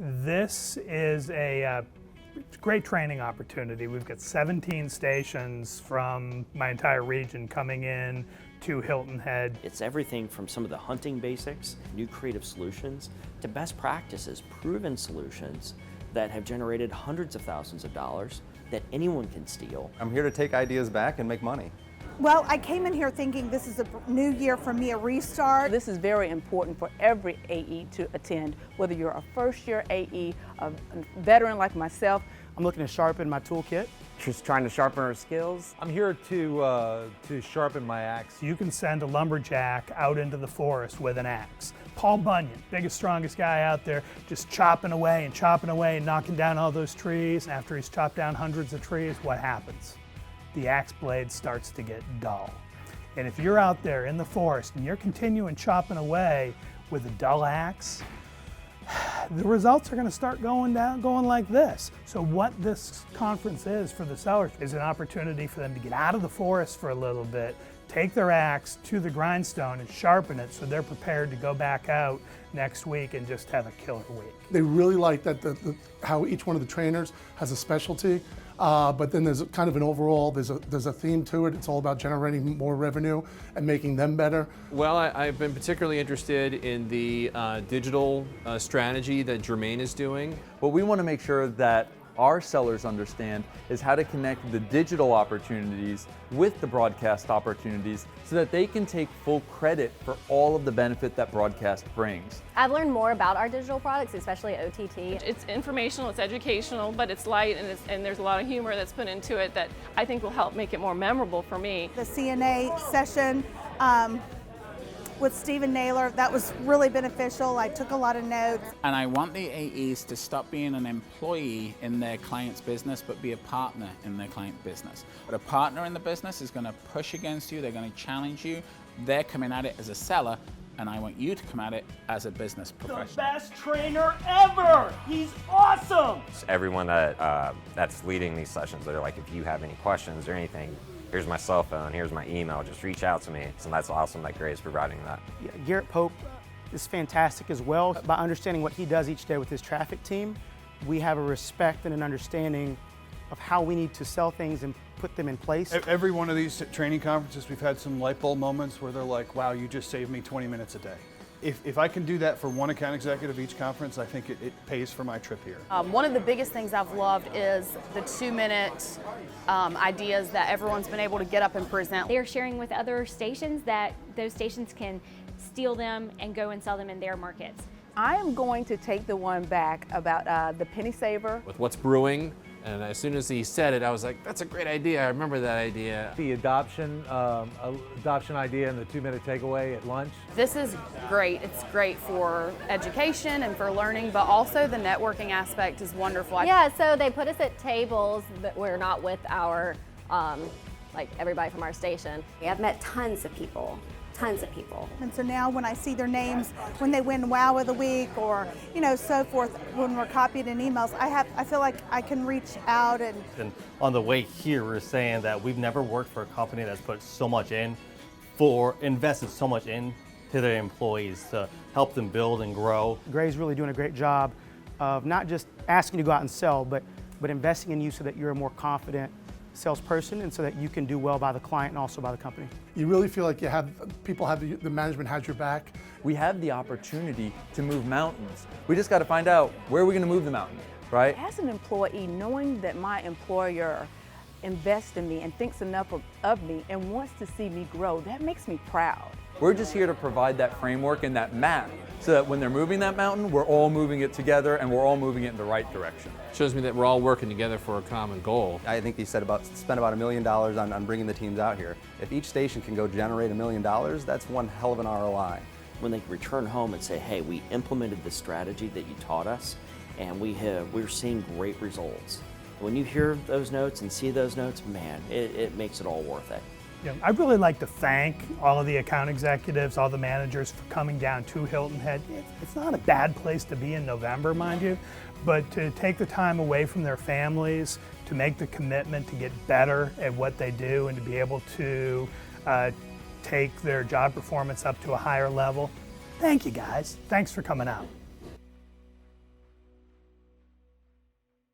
This is a great training opportunity. We've got 17 stations from my entire region coming in to Hilton Head. It's everything from some of the hunting basics, new creative solutions, to best practices, proven solutions that have generated hundreds of thousands of dollars that anyone can steal. I'm here to take ideas back and make money. Well, I came in here thinking this is a new year for me, a restart. This is very important for every AE to attend, whether you're a first-year AE, a veteran like myself. I'm looking to sharpen my toolkit. Just trying to sharpen our skills. I'm here to sharpen my axe. You can send a lumberjack out into the forest with an axe. Paul Bunyan, biggest, strongest guy out there, just chopping away and knocking down all those trees. After he's chopped down hundreds of trees, what happens? The axe blade starts to get dull. And if you're out there in the forest and you're continuing chopping away with a dull axe, the results are going to start going like this. So what this conference is for the sellers is an opportunity for them to get out of the forest for a little bit, take their axe to the grindstone and sharpen it so they're prepared to go back out next week and just have a killer week. They really like that how each one of the trainers has a specialty, but then there's kind of an overall, there's a theme to it. It's all about generating more revenue and making them better. Well, I've been particularly interested in the digital strategy that Jermaine is doing. What we want to make sure that our sellers understand is how to connect the digital opportunities with the broadcast opportunities so that they can take full credit for all of the benefit that broadcast brings. I've learned more about our digital products, especially OTT. It's informational, it's educational, but it's light and there's a lot of humor that's put into it that I think will help make it more memorable for me. The CNA session with Stephen Naylor, that was really beneficial. I took a lot of notes. And I want the AEs to stop being an employee in their client's business, but be a partner in their client business. But a partner in the business is going to push against you, they're going to challenge you, they're coming at it as a seller, and I want you to come at it as a business professional. The best trainer ever! He's awesome! Everyone that's leading these sessions, they're like, if you have any questions or anything, here's my cell phone, here's my email, just reach out to me. So that's awesome that Gray's providing that. Yeah, Garrett Pope is fantastic as well. By understanding what he does each day with his traffic team, we have a respect and an understanding of how we need to sell things and put them in place. Every one of these training conferences, we've had some light bulb moments where they're like, wow, you just saved me 20 minutes a day. If I can do that for one account executive each conference, I think it pays for my trip here. One of the biggest things I've loved is the 2-minute ideas that everyone's been able to get up and present. They're sharing with other stations that those stations can steal them and go and sell them in their markets. I am going to take the one back about the penny saver. With what's brewing, and as soon as he said it, I was like, that's a great idea, I remember that idea. The adoption idea and the 2-minute takeaway at lunch. This is great. It's great for education and for learning, but also the networking aspect is wonderful. Yeah, so they put us at tables that we're not with our, like everybody from our station. I've met tons of people. And so now when I see their names, when they win Wow of the Week or, so forth, when we're copied in emails, I feel like I can reach out and on the way here, we're saying that we've never worked for a company that's put so much invested so much into their employees to help them build and grow. Gray's really doing a great job of not just asking you to go out and sell, but investing in you so that you're a more confident salesperson and so that you can do well by the client and also by the company. You really feel like the management has your back. We have the opportunity to move mountains. We just got to find out where we're going to move the mountain, right? As an employee, knowing that my employer invests in me and thinks enough of me and wants to see me grow, that makes me proud. We're just here to provide that framework and that map so that when they're moving that mountain, we're all moving it together and we're all moving it in the right direction. Shows me that we're all working together for a common goal. I think he said spent about $1 million on bringing the teams out here. If each station can go generate $1 million, that's one hell of an ROI. When they return home and say, hey, we implemented the strategy that you taught us, and we're seeing great results. When you hear those notes and see those notes, man, it makes it all worth it. Yeah, I'd really like to thank all of the account executives, all the managers for coming down to Hilton Head. It's not a bad place to be in November, mind you, but to take the time away from their families, to make the commitment to get better at what they do and to be able to take their job performance up to a higher level. Thank you guys. Thanks for coming out.